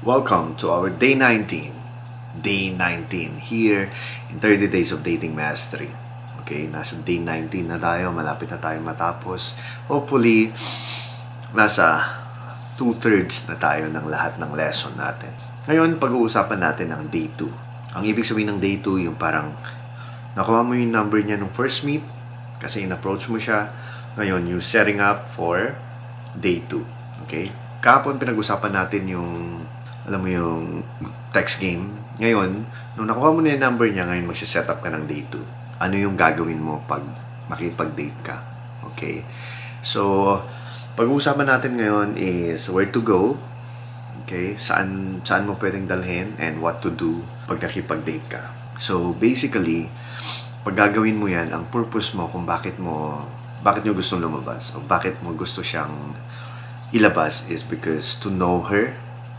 Welcome to our day 19. Day 19 here in 30 Days of Dating Mastery. Okay, nasa day 19 na tayo. Malapit na tayo matapos. Hopefully, nasa 2/3 na tayo ng lahat ng lesson natin. Ngayon, pag-uusapan natin ang day 2. Ang ibig sabihin ng day 2, yung parang nakuha mo yung number niya nung first meet kasi in-approach mo siya. Ngayon, you setting up for day 2. Okay? Kahapon pinag-usapan natin yung alam mo yung text game. Ngayon, nung nakuha mo na yung number niya, ngayon magsiset up ka ng day 2. Ano yung gagawin mo pag makipag-date ka? Okay? So, pag-uusapan natin ngayon is where to go. Okay? Saan mo pwedeng dalhin and what to do pag nakipag-date ka. So, basically, pag gagawin mo yan, ang purpose mo kung bakit nyo gustong lumabas o bakit mo gusto siyang ilabas is because to know her,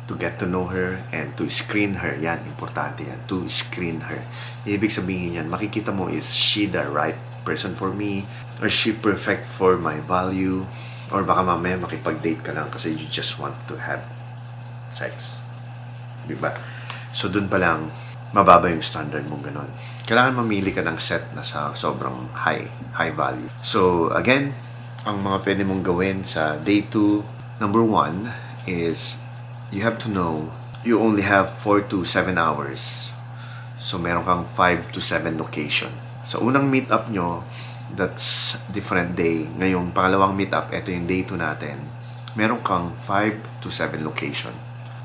to get to know her, and to screen her. Yan, importante yan. To screen her. Ibig sabihin yan, makikita mo is she the right person for me? Or she perfect for my value? Or baka mamaya makipag-date ka lang kasi you just want to have sex. Diba? So, dun pa lang, mababa yung standard mo ganun. Kailangan mamili ka ng set na sa sobrang high value. So, again, ang mga pwede mong gawin sa day 2, number 1 is you have to know you only have 4 to 7 hours. So, meron kang 5 to 7 location. Sa unang meet up nyo, that's different day. Ngayong pangalawang meet up, ito yung day 2 natin. Meron kang 5 to 7 location.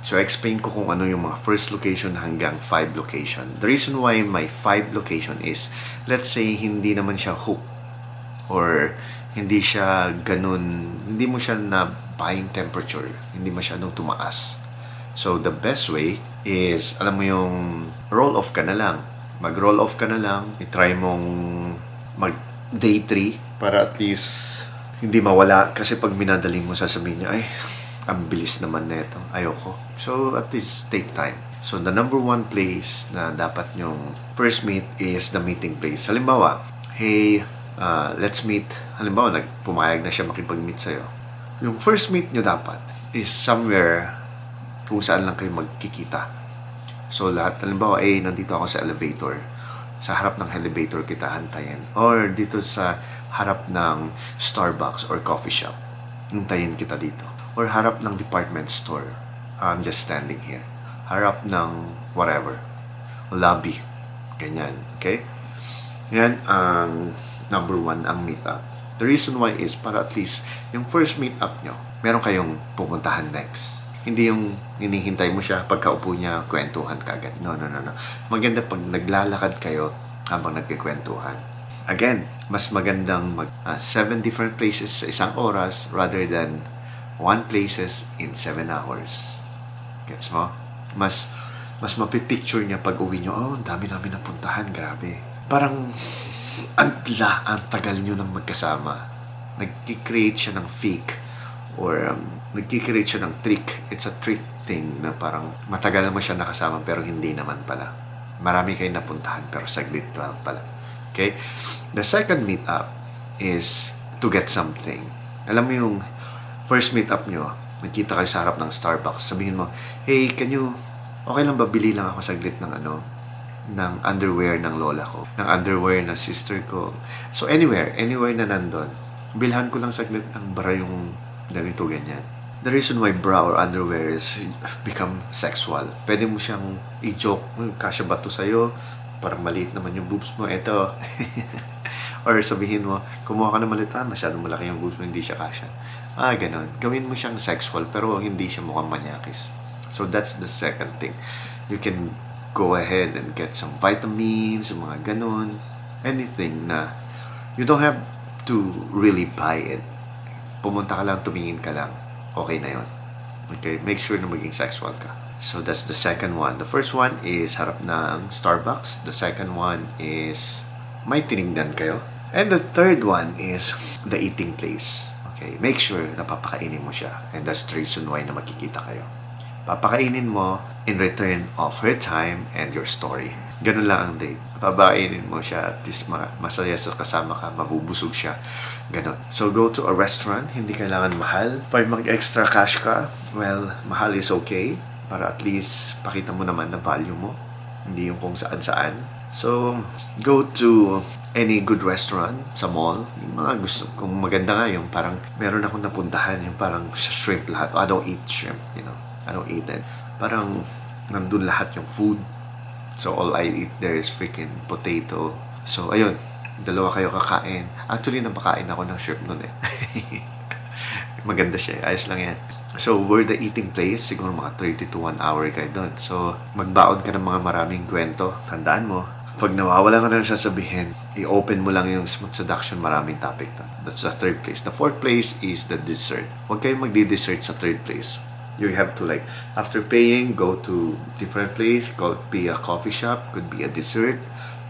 So, explain ko kung ano yung mga first location hanggang 5 location. The reason why my 5 location is, let's say, hindi naman siya hook. Or, hindi siya ganun, hindi mo siya na buying temperature, hindi masyadong tumaas. So, the best way is, alam mo yung roll off ka na lang. Mag-roll off ka na lang, i-try mong mag-day 3 para at least hindi mawala. Kasi pag minadali mo, sasabihin niya, ay, ang bilis naman na ito. Ayoko. So, at least take time. So, the number 1 place na dapat yung first meet is the meeting place. Halimbawa, hey, let's meet. Halimbawa, pumayag na siya makipag-meet sa'yo. Yung first meet nyo dapat is somewhere kung saan lang kayo magkikita. So, lahat, halimbawa, nandito ako sa elevator. Sa harap ng elevator kita antayin. Or dito sa harap ng Starbucks or coffee shop. Antayin kita dito. Or harap ng department store. I'm just standing here. Harap ng whatever. Lobby. Ganyan. Okay? Yan ang number 1 ang meet-up. The reason why is para at least yung first meet-up nyo, meron kayong pupuntahan next. Hindi yung hinihintay mo siya, pagkaupo niya, kwentuhan ka agad. No. Maganda pag naglalakad kayo habang nagkikwentuhan. Again, mas magandang 7 different places sa isang oras rather than 1 places in 7 hours. Gets mo? Mas mapipicture niya pag uwi nyo, ang dami namin napuntahan, grabe. Parang ang tagal nyo nang magkasama. Nagki-create siya ng fake or nagki-create siya ng trick. It's a trick thing na parang matagal naman siya nakasama pero hindi naman pala. Marami kayo napuntahan pero saglit lang pala. Okay? The second meet-up is to get something. Alam mo yung first meet-up nyo, nagkita kayo sa harap ng Starbucks. Sabihin mo, hey, okay lang ba bili lang ako saglit ng underwear ng lola ko, ng underwear ng sister ko. So anywhere na nandun, bilhan ko lang saglit ng bra yung ganito, ganyan. The reason why bra or underwear is become sexual. Pwede mo siyang i-joke, kasya ba to sa'yo? Parang maliit naman yung boobs mo, eto. Or sabihin mo, kumuha ka na maliit, masyadong malaki yung boobs mo, hindi siya kasya. Ganon. Gawin mo siyang sexual, pero hindi siya mukhang manyakis. So that's the second thing. You can go ahead and get some vitamins, mga ganun, anything na you don't have to really buy it. Pumunta ka lang, tumingin ka lang, okay na yun. Okay, make sure na maging sexual ka. So that's the second one. The first one is harap ng Starbucks. The second one is may tinignan kayo. And the third one is the eating place. Okay, make sure na papakainin mo siya. And that's the reason why na magkikita kayo. Papakainin mo in return of her time and your story. Ganun lang ang date. Papakainin mo siya at least masaya sa kasama ka, mabubusog siya. Ganun. So, go to a restaurant. Hindi kailangan mahal. Pag mag-extra cash ka, well, mahal is okay. para at least pakita mo naman na value mo, hindi yung kung saan-saan. So, go to any good restaurant sa mall. Yung mga gusto, kung maganda nga yung parang meron akong napuntahan, yung parang sa shrimp lahat. I don't eat shrimp, I don't eat it. Parang nandun lahat yung food. So, all I eat there is freaking potato. So, ayun, dalawa kayo kakain. Actually, napakain ako ng shrimp nun eh. Maganda siya, ayos lang yan. So, where the eating place, siguro mga 30 to 1 hour kayo doon. So, magbaon ka ng mga maraming kwento. Tandaan mo, pag nawawala ka na sasabihin, i-open mo lang yung smooth seduction, maraming topic to. That's the third place. The fourth place is the dessert. Huwag kayong magdi-dessert sa third place. You have to like, after paying, go to different place. Could be a coffee shop, could be a dessert,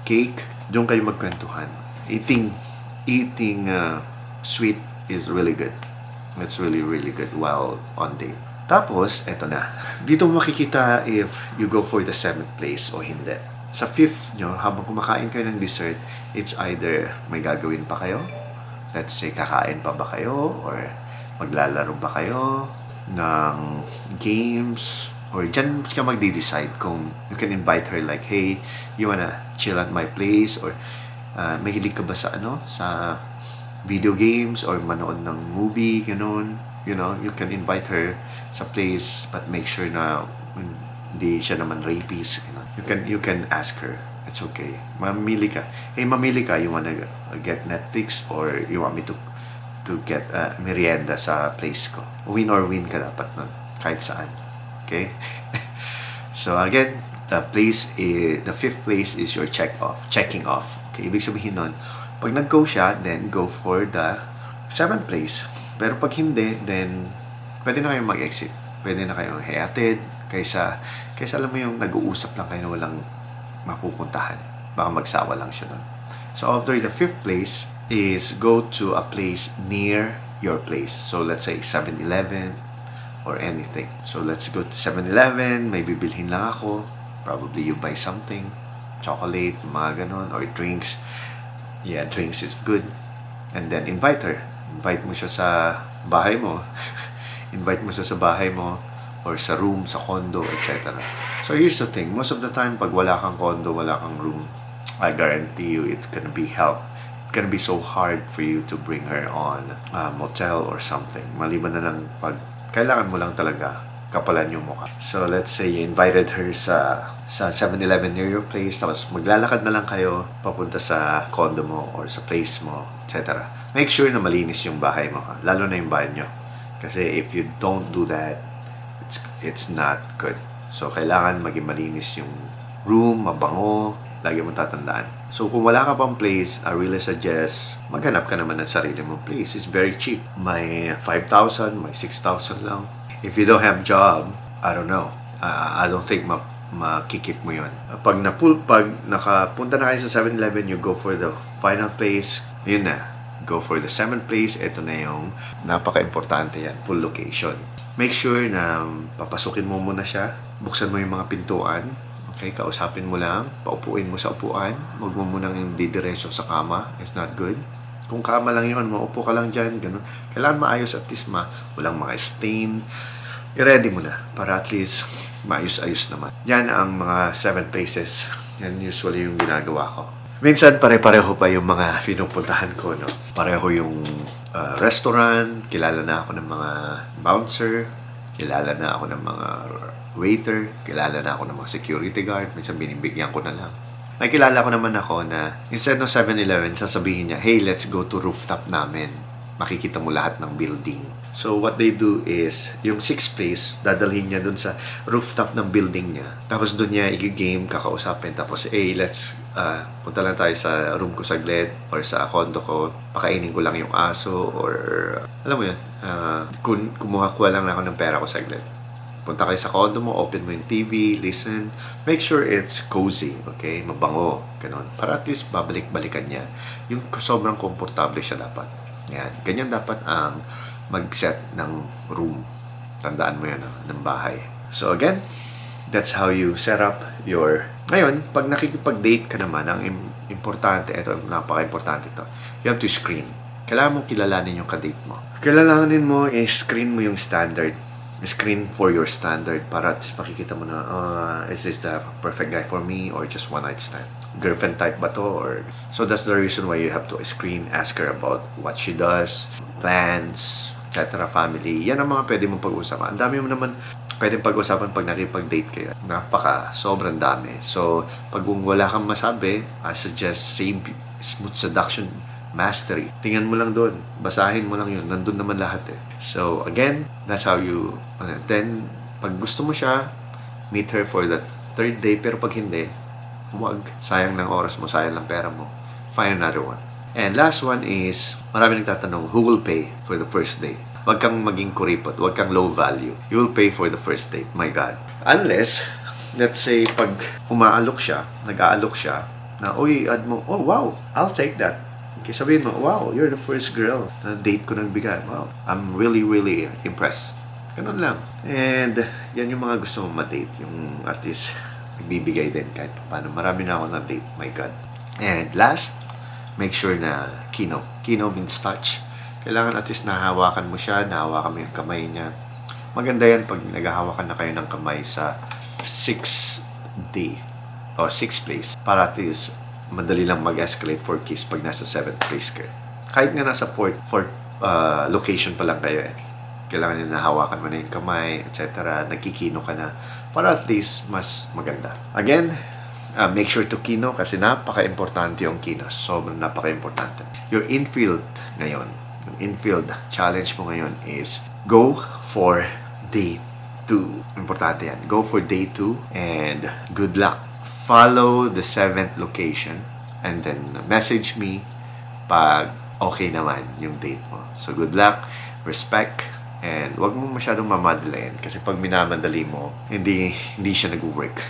cake. Doon kayo magkwentuhan. Eating sweet is really good. It's really, really good while on date. Tapos, eto na. Dito mo makikita if you go for the 7th place o hindi. Sa 5th nyo, habang kumakain kayo ng dessert, it's either may gagawin pa kayo. Let's say, kakain pa ba kayo? Or maglalaro ba kayo ng games? Or dyan ka magde-decide kung you can invite her like, hey, you wanna chill at my place? Or mahilig ka ba sa sa video games or manood ng movie, ganun. You can invite her sa place but make sure na hindi siya naman rapist. You can ask her. It's okay. Mamili ka. Hey, mamili ka. You wanna get Netflix or you want me to get merienda sa place ko? Win or win ka dapat nun. Kahit saan. Okay? So again, the 5th place is your checking off. Okay, ibig sabihin nun, pag nag-go siya, then go for the 7th place. Pero pag hindi, then pwede na kayong mag-exit. Pwede na kayong hiatid. Kaysa alam mo yung nag-uusap lang kayo na walang mapupuntahan. Baka magsawa lang siya doon. So after the 5th place is go to a place near your place. So let's say 7-Eleven or anything. So let's go to 7-Eleven. May bibilhin lang ako. Probably you buy something. Chocolate, mga ganon. Or drinks. Yeah, drinks is good. And then invite her. Invite mo siya sa bahay mo. Invite mo siya sa bahay mo or sa room, sa condo, etc. So here's the thing. Most of the time, pag wala kang condo, wala kang room, I guarantee you it's gonna be It's gonna be so hard for you to bring her on a motel or something. Maliban na lang pag kailangan mo lang talaga kapalan yung mukha. So let's say you invited her sa 7-Eleven near your place, tapos maglalakad na lang kayo papunta sa condo mo or sa place mo, etc. Make sure na malinis yung bahay mo, lalo na yung banyo. Kasi if you don't do that, it's not good. So kailangan maging malinis yung room, mabango, lagi mong tatandaan. So kung wala ka pang place, I really suggest maghanap ka naman ng sarili mong place. It's very cheap. May 5,000, may 6,000 lang. If you don't have job, I don't know. I don't think makikip mo yun. Pag nakapunta na kayo sa 7-Eleven, you go for the final place. Yun na. Go for the 7th place. Ito na yung napaka-importante yan. Full location. Make sure na papasukin mo muna siya. Buksan mo yung mga pintuan. Okay, kausapin mo lang. Paupuin mo sa upuan. Huwag mo munang didiretso sa kama. It's not good. Kung kama lang yun, maupo ka lang dyan, ganun. Kailangan maayos at least walang mga stain. I-ready mo na para at least maayos-ayos naman. Yan ang mga 7 places. Yan usually yung ginagawa ko. Minsan pare-pareho pa yung mga pinupuntahan ko, no? Pareho yung restaurant, kilala na ako ng mga bouncer, kilala na ako ng mga waiter, kilala na ako ng mga security guard, minsan binibigyan ko na lang. May kilala ko naman ako na instead ng 7-Eleven, sasabihin niya, hey, let's go to rooftop namin. Makikita mo lahat ng building. So what they do is, yung 6th place, dadalhin niya dun sa rooftop ng building niya. Tapos dun niya i-game, kakausapin. Tapos, hey, let's punta lang tayo sa room ko saglit or sa condo ko. Pakainin ko lang yung aso or, alam mo yun, kumuha lang ako ng pera ko saglit. Punta kayo sa condo mo, open mo yung TV, listen. Make sure it's cozy, okay? Mabango, ganun. Para at least babalik-balikan niya. Yung sobrang komportable siya dapat. Yan. Ganyan dapat ang mag-set ng room. Tandaan mo yan, ng bahay. So again, that's how you set up your... Ngayon, pag nakikipag-date ka naman, ang importante, ito, napaka-importante ito. You have to screen. Kailangan mo kilalanin yung ka-date mo. Kilalanin mo, screen mo yung standard screen for your standard para at least makikita mo na, is this the perfect guy for me or just one night stand? Girlfriend type ba to? Or, so that's the reason why you have to screen, ask her about what she does, plans, etc. Family. Yan ang mga pwede mong pag-usapan. Ang dami mo naman pwedeng pag-usapan pag nakipag-date kayo. Sobrang dami. So, pag wala kang masabi, I suggest same smooth seduction mastery. Tingnan mo lang doon. Basahin mo lang yun. Nandun naman lahat eh. So, again, that's how you... Then, pag gusto mo siya, meet her for the third day. Pero pag hindi, huwag. Sayang ng oras mo, sayang ng pera mo. Find another one. And last one is, marami nagtatanong, who will pay for the first date? Huwag kang maging kuripot. Huwag kang low value. You will pay for the first date. My God. Unless, let's say, pag umaalok siya, nag-aalok siya, na, uy, add mo, oh, wow, I'll take that. Okay, sabihin mo, wow, you're the first girl na date ko nagbigay. Wow, I'm really, really impressed. Ganun lang. And, yan yung mga gusto mong ma-date. Yung at least, nagbibigay din kahit paano. Marami na ako na-date. My God. And last, make sure na kino. Kino means touch. Kailangan at least nahawakan mo siya, nahawakan mo yung kamay niya. Maganda yan pag naghahawakan na kayo ng kamay sa 6th day or 6th place. Para at least madali lang mag-escalate for kiss pag nasa 7th place ka. Kahit nga nasa 4th location pa lang kayo eh. Kailangan nyo nahawakan mo na yung kamay, etc. Nagkikino ka na para at least mas maganda. Again, make sure to kino kasi napaka-importante yung kino. Sobrang napaka-importante. Your infield ngayon, yung infield challenge mo ngayon is go for day 2. Importante yan. Go for day 2 and good luck. Follow the 7th location and then message me pag okay naman yung date mo. So good luck, respect, and wag mo masyadong mamadalayan kasi pag minamadali mo, hindi siya nag-work.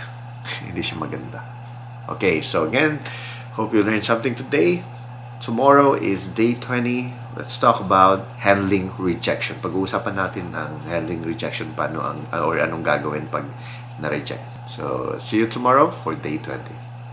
Hindi siya maganda. Okay, so again, hope you learned something today. Tomorrow is day 20. Let's talk about handling rejection. Pag-uusapan natin ang handling rejection, paano or anong gagawin pag na-reject. So, see you tomorrow for day 20.